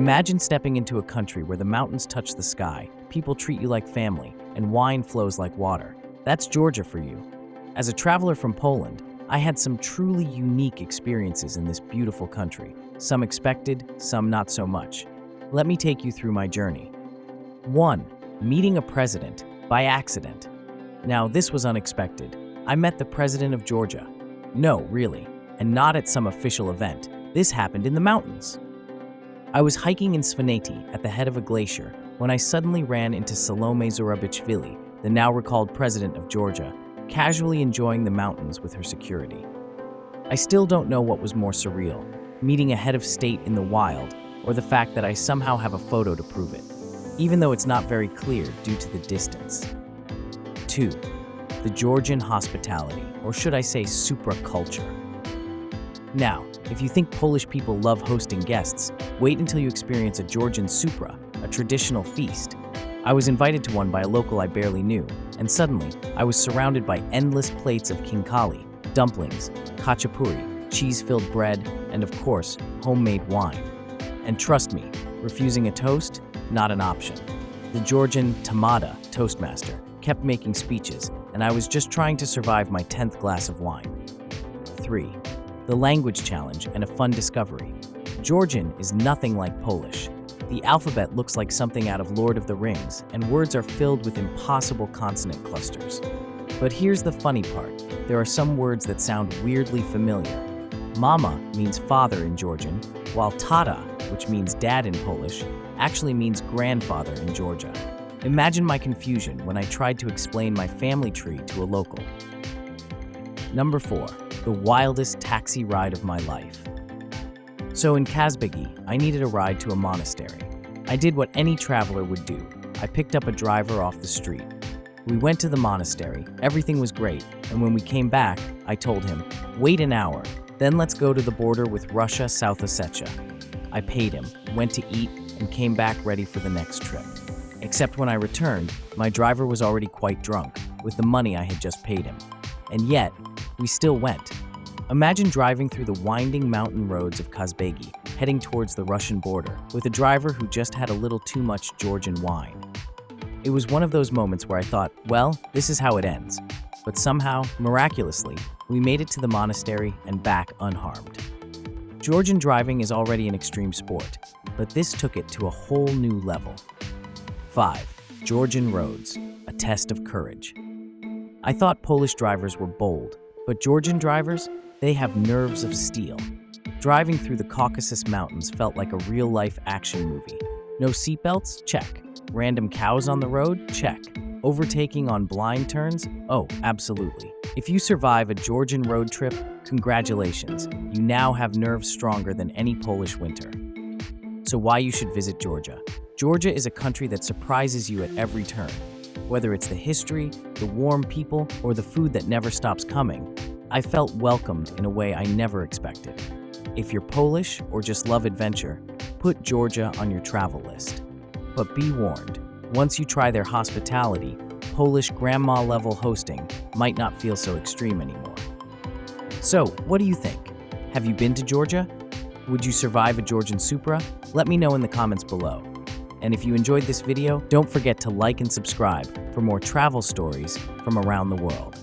Imagine stepping into a country where the mountains touch the sky, people treat you like family, and wine flows like water. That's Georgia for you. As a traveler from Poland, I had some truly unique experiences in this beautiful country. Some expected, some not so much. Let me take you through my journey. 1. Meeting a president by accident. Now, this was unexpected. I met the president of Georgia. No, really, and not at some official event. This happened in the mountains. I was hiking in Svaneti at the head of a glacier when I suddenly ran into Salome Zurabichvili, the now recalled president of Georgia, casually enjoying the mountains with her security. I still don't know what was more surreal, meeting a head of state in the wild, or the fact that I somehow have a photo to prove it, even though it's not very clear due to the distance. 2. The Georgian hospitality, or should I say supra culture. Now, if you think Polish people love hosting guests, wait until you experience a Georgian supra, a traditional feast. I was invited to one by a local I barely knew, and suddenly, I was surrounded by endless plates of khinkali, dumplings, khachapuri, cheese-filled bread, and of course, homemade wine. And trust me, refusing a toast? Not an option. The Georgian tamada, toastmaster, kept making speeches, and I was just trying to survive my 10th glass of wine. 3. The language challenge and a fun discovery. Georgian is nothing like Polish. The alphabet looks like something out of Lord of the Rings, and words are filled with impossible consonant clusters. But here's the funny part. There are some words that sound weirdly familiar. Mama means father in Georgian, while tata, which means dad in Polish, actually means grandfather in Georgia. Imagine my confusion when I tried to explain my family tree to a local. Number 4. The wildest taxi ride of my life. So in Kazbegi, I needed a ride to a monastery. I did what any traveler would do. I picked up a driver off the street. We went to the monastery, everything was great, and when we came back, I told him, wait an hour, then let's go to the border with Russia, South Ossetia. I paid him, went to eat, and came back ready for the next trip. Except when I returned, my driver was already quite drunk, with the money I had just paid him. And yet, we still went. Imagine driving through the winding mountain roads of Kazbegi, heading towards the Russian border, with a driver who just had a little too much Georgian wine. It was one of those moments where I thought, well, this is how it ends. But somehow, miraculously, we made it to the monastery and back unharmed. Georgian driving is already an extreme sport, but this took it to a whole new level. 5. Georgian roads, a test of courage. I thought Polish drivers were bold, but Georgian drivers, they have nerves of steel. Driving through the Caucasus Mountains felt like a real-life action movie. No seatbelts? Check. Random cows on the road? Check. Overtaking on blind turns? Oh, absolutely. If you survive a Georgian road trip, congratulations. You now have nerves stronger than any Polish winter. So why you should visit Georgia? Georgia is a country that surprises you at every turn. Whether it's the history, the warm people, or the food that never stops coming, I felt welcomed in a way I never expected. If you're Polish or just love adventure, put Georgia on your travel list. But be warned, once you try their hospitality, Polish grandma-level hosting might not feel so extreme anymore. So, what do you think? Have you been to Georgia? Would you survive a Georgian supra? Let me know in the comments below. And if you enjoyed this video, don't forget to like and subscribe for more travel stories from around the world.